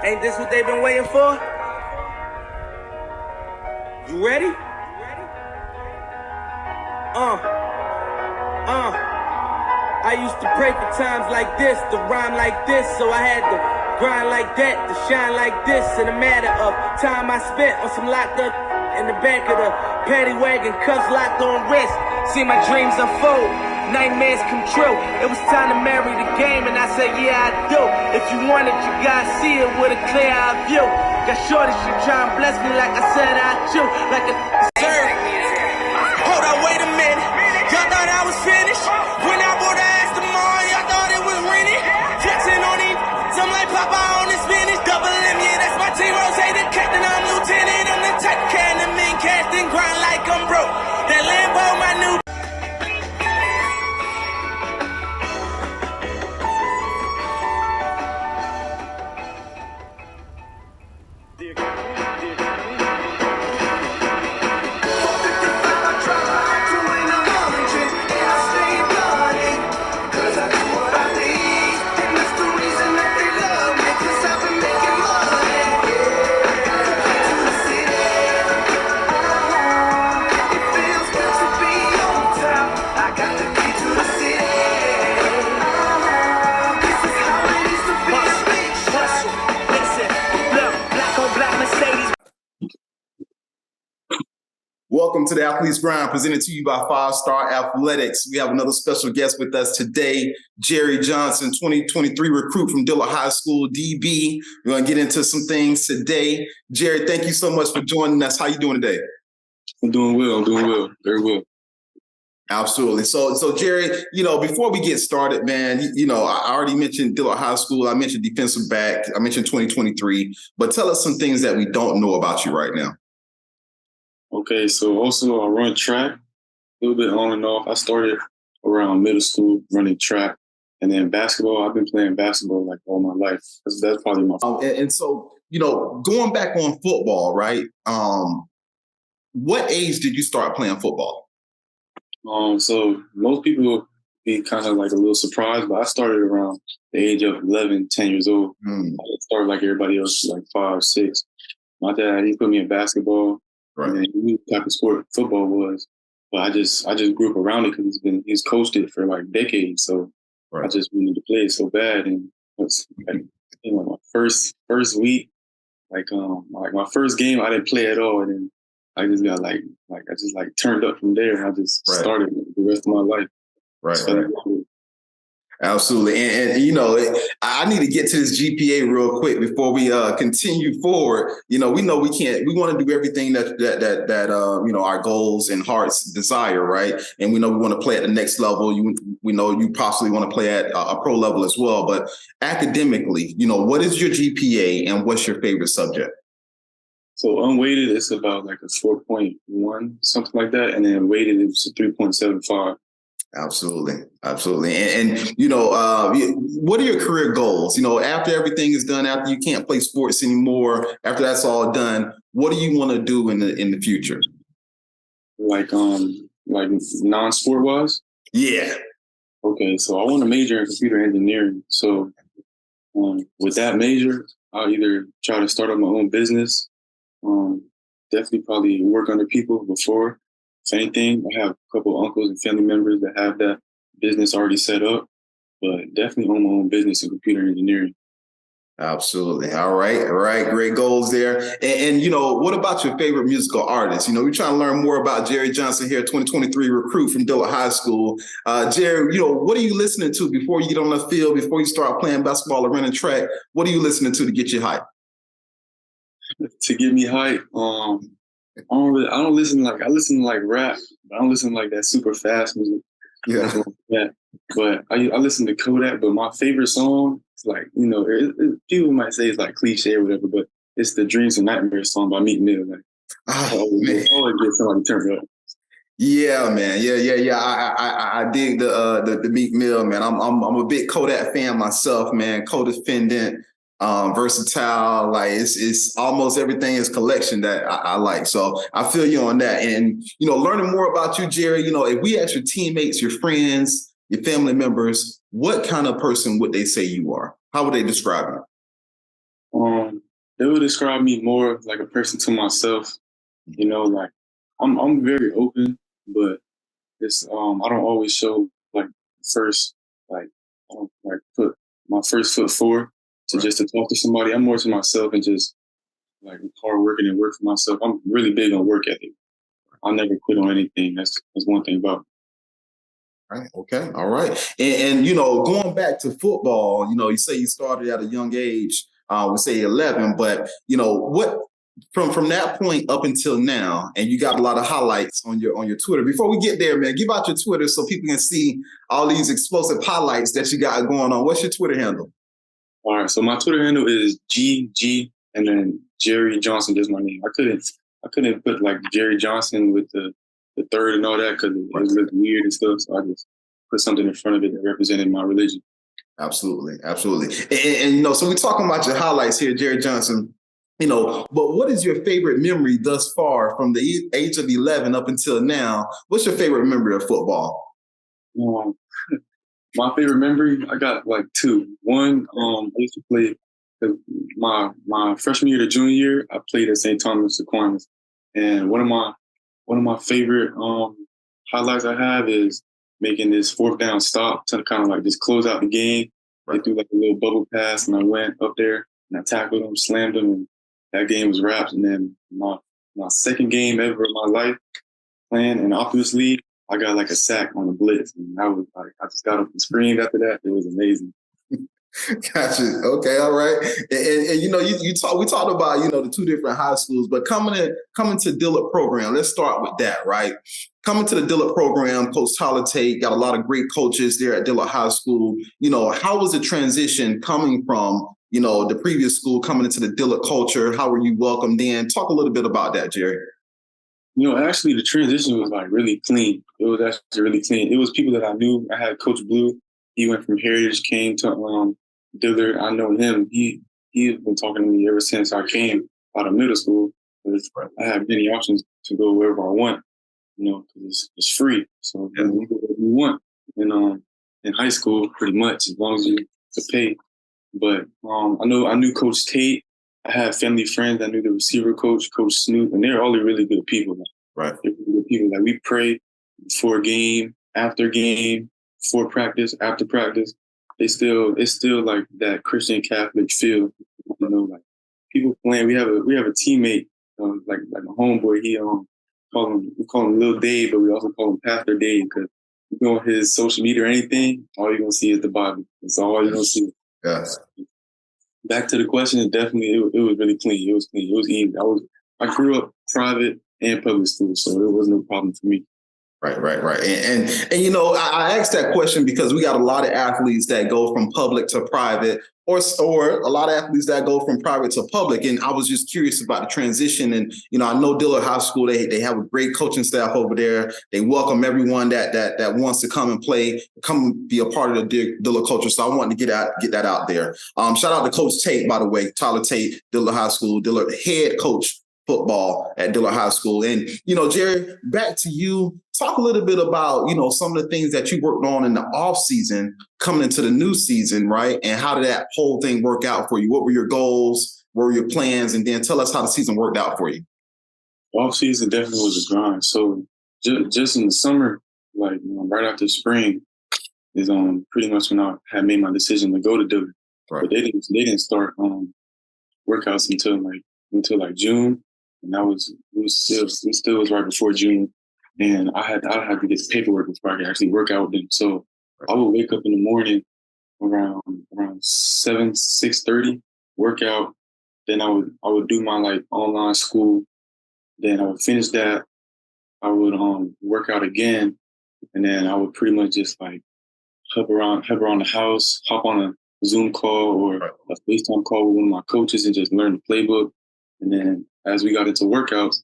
Ain't this what they've been waiting for? You ready? I used to pray for times like this, to rhyme like this, so I had to grind like that, to shine like this. In a matter of time I spent on some locked up in the back of the paddy wagon, cuffs locked on wrist. See my dreams unfold, nightmares come true. It was time to marry the game, and I said, yeah, I do. If you want it, you gotta see it with a clear eye view. Got shorty, she try and bless me like I said I do. Like a sir. Hold on, wait a minute. Y'all thought I was finished? When I bought the ass tomorrow, y'all thought it was rented? Flexing on these, I'm like Papa on the spinach. Double M, yeah, that's my team. Rose, the captain, I'm lieutenant. I'm the type can the mean cast and grind like I'm broke. That Lambo, my new. Welcome to the Athletes Grind, presented to you by 5-Star Athletics. We have another special guest with us today, Jerry Johnson, 2023 recruit from Dillard High School, DB. We're going to get into some things today. Jerry, thank you so much for joining us. How you doing today? I'm doing well, very well. Absolutely. So Jerry, before we get started, man, I already mentioned Dillard High School. I mentioned defensive back. I mentioned 2023. But tell us some things that we don't know about you right now. Okay, so also I run track a little bit on and off. I started around middle school running track, and then basketball. I've been playing basketball like all my life. That's probably my. And so, going back on football, right? What age did you start playing football? So most people will be kind of like a little surprised, but I started around the age of 11, 10 years old. I started like everybody else, like 5, 6. My dad, he put me in basketball. Right. And he knew what type of sport football was, but I just grew up around it because he's coached it for like decades. So right. I just wanted to play it so bad, and it's like, my first week, like my first game, I didn't play at all, and then I just got I just turned up from there, and I just started the rest of my life. Right. Absolutely. And I need to get to this GPA real quick before we continue forward. We know we want to do everything that our goals and hearts desire, right? And we know we want to play at the next level. We know you possibly want to play at a pro level as well. But academically, what is your GPA and what's your favorite subject? So unweighted, it's about like a 4.1, something like that. And then weighted, it's a 3.75. Absolutely. And what are your career goals? After everything is done, after you can't play sports anymore, after that's all done, what do you want to do in the future? Like non-sport wise? Yeah. Okay, so I want to major in computer engineering. So with that major, I'll either try to start up my own business, definitely probably work under people before. Same thing. I have a couple of uncles and family members that have that business already set up, but definitely own my own business in computer engineering. Absolutely. All right. Great goals there. And what about your favorite musical artist? We're trying to learn more about Jerry Johnson here, 2023 recruit from Dillard High School. Jerry, what are you listening to before you get on the field, before you start playing basketball or running track? What are you listening to get you hyped? To get me hyped, I listen to rap, but I don't listen to that super fast music. Yeah. But I listen to Kodak, but my favorite song is people might say it's like cliche or whatever, but it's the Dreams and Nightmares song by Meek Mill. I always get somebody turned up. Yeah, man. Yeah. I dig the Meek Mill, man. I'm a big Kodak fan myself, man. Co-defendant. Versatile, it's almost everything is collection that I like. So I feel you on that. And, learning more about you, Jerry, if we ask your teammates, your friends, your family members, what kind of person would they say you are? How would they describe you? They would describe me more like a person to myself. You know, like I'm very open, but it's I don't always show like first like I don't like put my first foot forward to just to talk to somebody. I'm more to myself and just like hard working and work for myself. I'm really big on work ethic. I'll never quit on anything. That's one thing about me. Right. Okay. All right. And you know, going back to football, you know, you say you started at a young age, we say 11, but you know, what from that point up until now, and you got a lot of highlights on your Twitter. Before we get there, man, give out your Twitter so people can see all these explosive highlights that you got going on. What's your Twitter handle? All right. So my Twitter handle is GG and then Jerry Johnson is my name. I couldn't put like Jerry Johnson with the third and all that because it looked weird and stuff. So I just put something in front of it that represented my religion. Absolutely, absolutely. And you know, so we're talking about your highlights here, Jerry Johnson. You know, but what is your favorite memory thus far from the age of 11 up until now? What's your favorite memory of football? My favorite memory, I got like two. One, I used to play my freshman year to junior year. I played at St. Thomas Aquinas, and one of my favorite highlights I have is making this fourth down stop to kind of like just close out the game. They threw like a little bubble pass, and I went up there and I tackled him, slammed him, and that game was wrapped. And then my second game ever in my life playing in Optimus League, I got like a sack on the blitz, and I was like, I just got up and screamed after that. It was amazing. Gotcha. Okay. All right. And you know, we talked about, you know, the two different high schools, but coming to Dillard program, let's start with that, right? Coming to the Dillard program, Coach Tyler Tate got a lot of great coaches there at Dillard High School. You know, how was the transition coming from, you know, the previous school coming into the Dillard culture? How were you welcomed in? Talk a little bit about that, Jerry. You know, actually, the transition was like really clean. It was actually really clean. It was people that I knew. I had Coach Blue. He went from Heritage, came to Dillard. I know him. He's been talking to me ever since I came out of middle school. I have many options to go wherever I want, you know, because it's free. So you can go wherever you want. And in high school, pretty much, as long as you can pay. But I knew Coach Tate. I had family friends. I knew the receiver coach, Coach Snoop, and they're all really good people. Right. They're really good people. Like we pray before game, after game, before practice, after practice. It's still like that Christian Catholic feel. You know, like people playing. We have a teammate, like my homeboy. We call him Lil Dave, but we also call him Pastor Dave because you go on his social media or anything, all you're gonna see is the Bible. That's all you're gonna see. Yes. Back to the question, definitely it was really clean. It was clean. It was easy. I grew up private and public school, so it was no problem for me. Right. And you know, I asked that question because we got a lot of athletes that go from public to private, or a lot of athletes that go from private to public. And I was just curious about the transition. And you know, I know Dillard High School, they have a great coaching staff over there. They welcome everyone that wants to come and play, come be a part of the Dillard culture. So I wanted to get that out there. Shout out to Coach Tate, by the way, Tyler Tate, Dillard High School, Dillard head coach football at Dillard High School. And, you know, Jerry, back to you. Talk a little bit about, you know, some of the things that you worked on in the off season coming into the new season, right? And how did that whole thing work out for you? What were your goals? What were your plans? And then tell us how the season worked out for you. Off season definitely was a grind. So just in the summer, like right after spring, is pretty much when I had made my decision to go to Dillard. Right. But they didn't start workouts until June. And we still was right before June, and I had to get the paperwork before I could actually work out with them. So I would wake up in the morning around 6:30, work out. Then I would do my like online school. Then I would finish that. I would work out again, and then I would pretty much just like hop around the house, hop on a Zoom call or a FaceTime call with one of my coaches and just learn the playbook. And then as we got into workouts,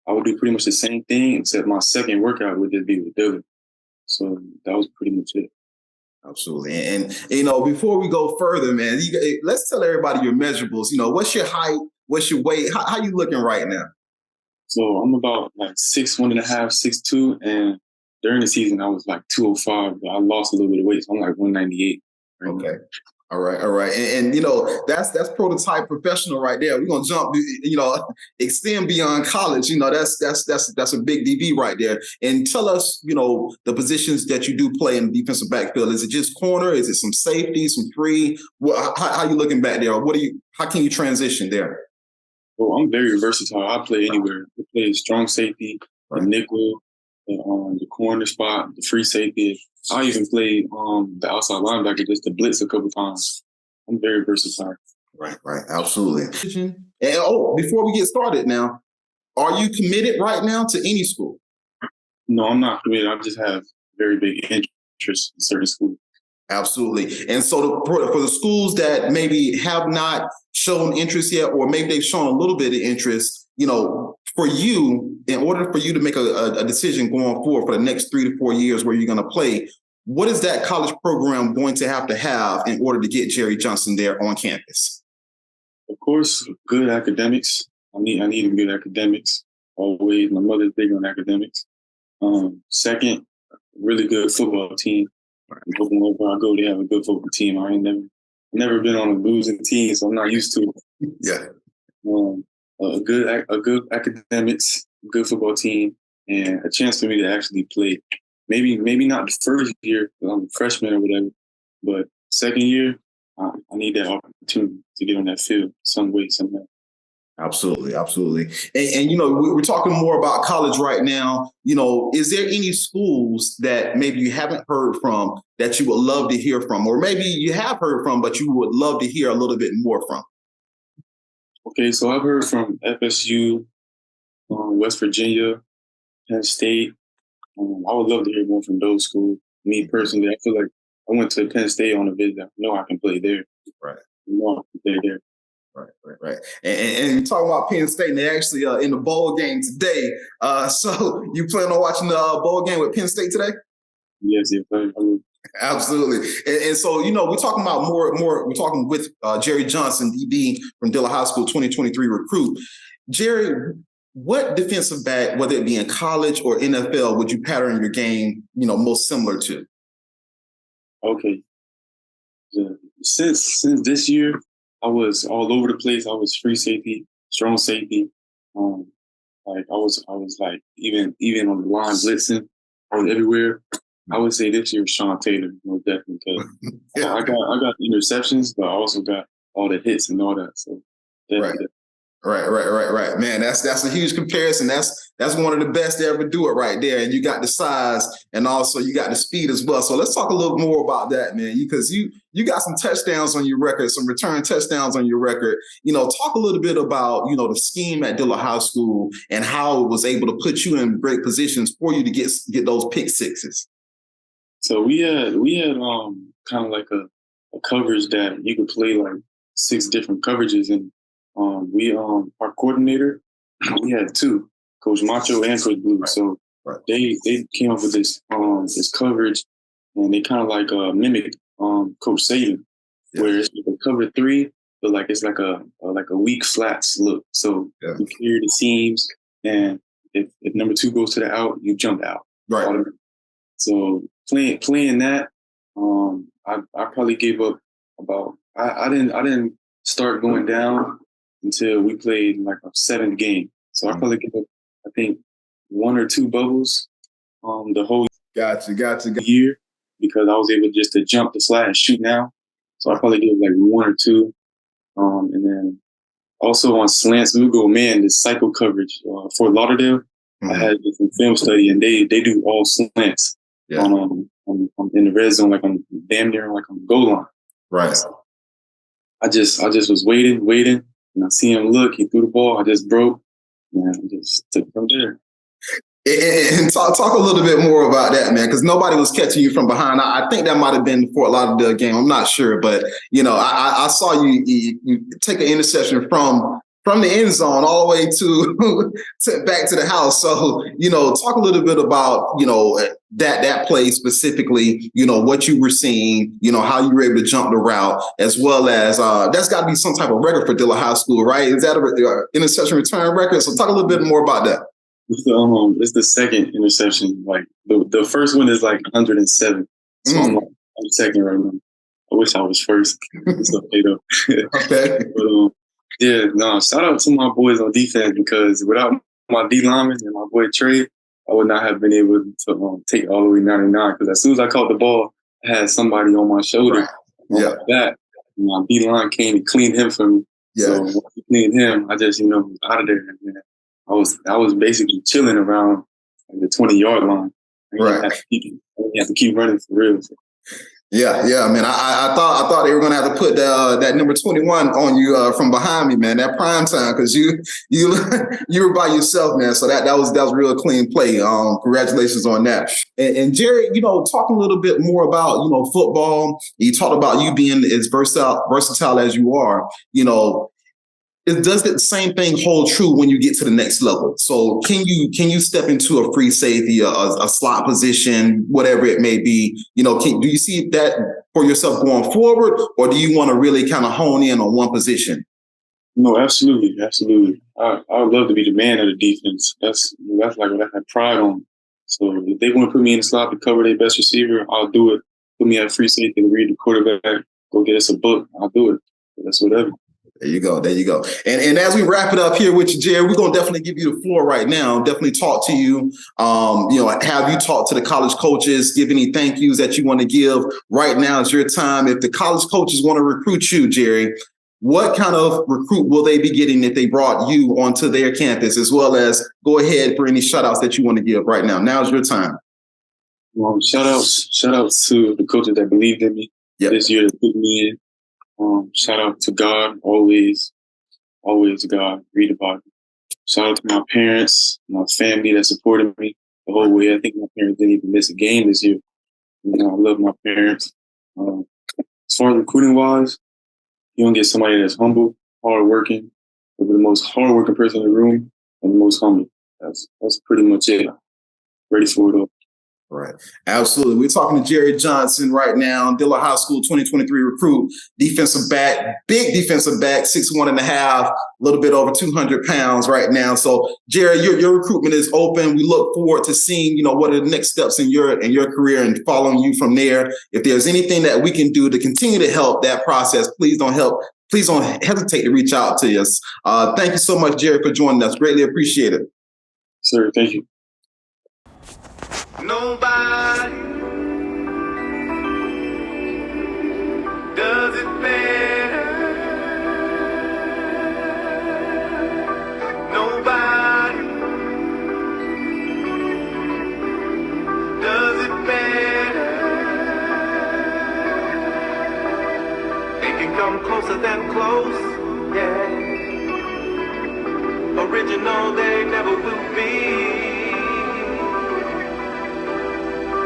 I would do pretty much the same thing, except my second workout would just be with Dillard. So that was pretty much it. Absolutely. And you know, before we go further, man, let's tell everybody your measurables. You know, what's your height? What's your weight? How you looking right now? So I'm about like 6'1.5", 6'2", and during the season I was like 205, but I lost a little bit of weight, so I'm like 198. Okay. All right, all right, and that's prototype professional right there. We're gonna jump, extend beyond college. That's a big DB right there. And tell us, the positions that you do play in the defensive backfield. Is it just corner? Is it some safety, some free? How you looking back there? How can you transition there? Well, I'm very versatile. I play anywhere. I play strong safety, the nickel, the corner spot, the free safety. I even played the outside linebacker, just the blitz a couple times. I'm very versatile. Right, absolutely. And before we get started now, are you committed right now to any school? No, I'm not committed. I just have very big interest in certain schools. Absolutely. And so for the schools that maybe have not shown interest yet, or maybe they've shown a little bit of interest, for you, in order for you to make a decision going forward for the next 3 to 4 years where you're going to play, what is that college program going to have in order to get Jerry Johnson there on campus? Of course, good academics. I need good academics. Always, my mother's big on academics. Second, really good football team. I'm hoping wherever I go, they have a good football team. I ain't never been on a losing team, so I'm not used to it. Yeah. A good academics, good football team, and a chance for me to actually play. Maybe not the first year because I'm a freshman or whatever, but second year, I need that opportunity to get on that field some way, somehow. Absolutely. And we're talking more about college right now. Is there any schools that maybe you haven't heard from that you would love to hear from, or maybe you have heard from, but you would love to hear a little bit more from? Okay, so I've heard from FSU, West Virginia, Penn State. I would love to hear more from those schools. Me personally, I feel like I went to Penn State on a visit. I know I can play there. Right. I know I can play there. Right. And you're talking about Penn State, and they're actually in the bowl game today. So you plan on watching the bowl game with Penn State today? Yes, I will. Absolutely. And so, we're talking about more, we're talking with Jerry Johnson, DB from Dillard High School 2023 recruit. Jerry, what defensive back, whether it be in college or NFL, would you pattern your game, most similar to? Okay. Since this year, I was all over the place. I was free safety, strong safety. I was like even on the line blitzing. I was everywhere. I would say this year Sean Taylor, most definitely. Yeah. I got interceptions, but I also got all the hits and all that. So definitely. Right. Man, that's a huge comparison. That's one of the best to ever do it right there. And you got the size, and also you got the speed as well. So let's talk a little more about that, man. Because you got some touchdowns on your record, some return touchdowns on your record. Talk a little bit about the scheme at Dillard High School and how it was able to put you in great positions for you to get those pick sixes. So we had kind of like a coverage that you could play like 6 different coverages, and our coordinator, we had 2, Coach Macho and Coach Blue. So they came up with this coverage, and they kind of like mimicked Coach Saban, where it's like a cover 3, but like it's like a weak flats look. So you clear the seams, and if number 2 goes to the out, you jump out. Right. So playing that, I probably gave up about I didn't start going down until we played like a 7th game. So I probably gave up, I think, 1 or 2 bubbles the whole Gotcha. year, because I was able just to jump the flat and shoot now. So I probably gave like 1 or 2. And then also on slants, we would go, the cycle coverage for Lauderdale. Mm-hmm. I had some film study, and they do all slants in the red zone, like I'm damn near like on the goal line. Right. So I just was waiting. And I see him look, he threw the ball, I just broke, and I just took it from there. And talk a little bit more about that, man, because nobody was catching you from behind. I think that might have been Fort Lauderdale game. I'm not sure, but I saw you take an interception from the end zone all the way to back to the house. So talk a little bit about that play specifically. What you were seeing. How you were able to jump the route, as well as that's got to be some type of record for Dillard High School, right? Is that an interception return record? So talk a little bit more about that. It's the 2nd interception. Like the first one is like 107. So I'm 2nd right I wish I was first. It's okay though. Okay. But yeah, no, shout out to my boys on defense, because without my D lineman and my boy Trey, I would not have been able to take all the way 99. Because as soon as I caught the ball, I had somebody on my shoulder, Right. on my back. And my D line came and cleaned him for me. Yeah. So once he cleaned him, I just was out of there. Man. I was basically chilling around the 20-yard line. Right. I have to keep running for real. So. Yeah, man. I thought they were gonna have to put that number 21 on you from behind me, man. That prime time, because you were by yourself, man. So that was real clean play. Congratulations on that. And Jerry, talking a little bit more about football. You talked about you being as versatile as you are. Does the same thing hold true when you get to the next level? So can you step into a free safety, a slot position, whatever it may be? Do you see that for yourself going forward, or do you want to really kind of hone in on one position? No, absolutely. I would love to be the man of the defense. That's like what I have pride on. So if they want to put me in the slot to cover their best receiver, I'll do it. Put me at free safety and read the quarterback. Go get us a book. I'll do it. That's whatever. There you go. And as we wrap it up here with you, Jerry, we're going to definitely give you the floor right now. Definitely talk to you. Have you talk to the college coaches, give any thank yous that you want to give. Right now is your time. If the college coaches want to recruit you, Jerry, what kind of recruit will they be getting if they brought you onto their campus, as well as go ahead for any shout outs that you want to give right now. Now's your time. Shout outs to the coaches that believed in me this year, that put me in. Shout out to God, always God, read about it. Shout out to my parents, my family that supported me the whole way. I think my parents didn't even miss a game this year. I love my parents. As far as recruiting wise, you don't get somebody that's humble, hardworking, but the most hardworking person in the room and the most humble. That's pretty much it. Ready for it all. Right. Absolutely. We're talking to Jerry Johnson right now, Dillard High School 2023 recruit, defensive back, big defensive back, 6'1.5", a little bit over 200 pounds right now. So, Jerry, your recruitment is open. We look forward to seeing, what are the next steps in your career and following you from there. If there's anything that we can do to continue to help that process, please don't hesitate to reach out to us. Thank you so much, Jerry, for joining us. Greatly appreciate it. Sir, thank you. Nobody does it better. Nobody does it better. They can come closer than close, yeah. Original they never will be.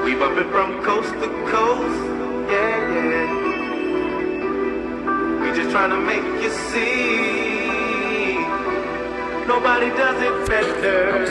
We bumpin' from coast to coast, yeah. We just tryna make you see. Nobody does it better.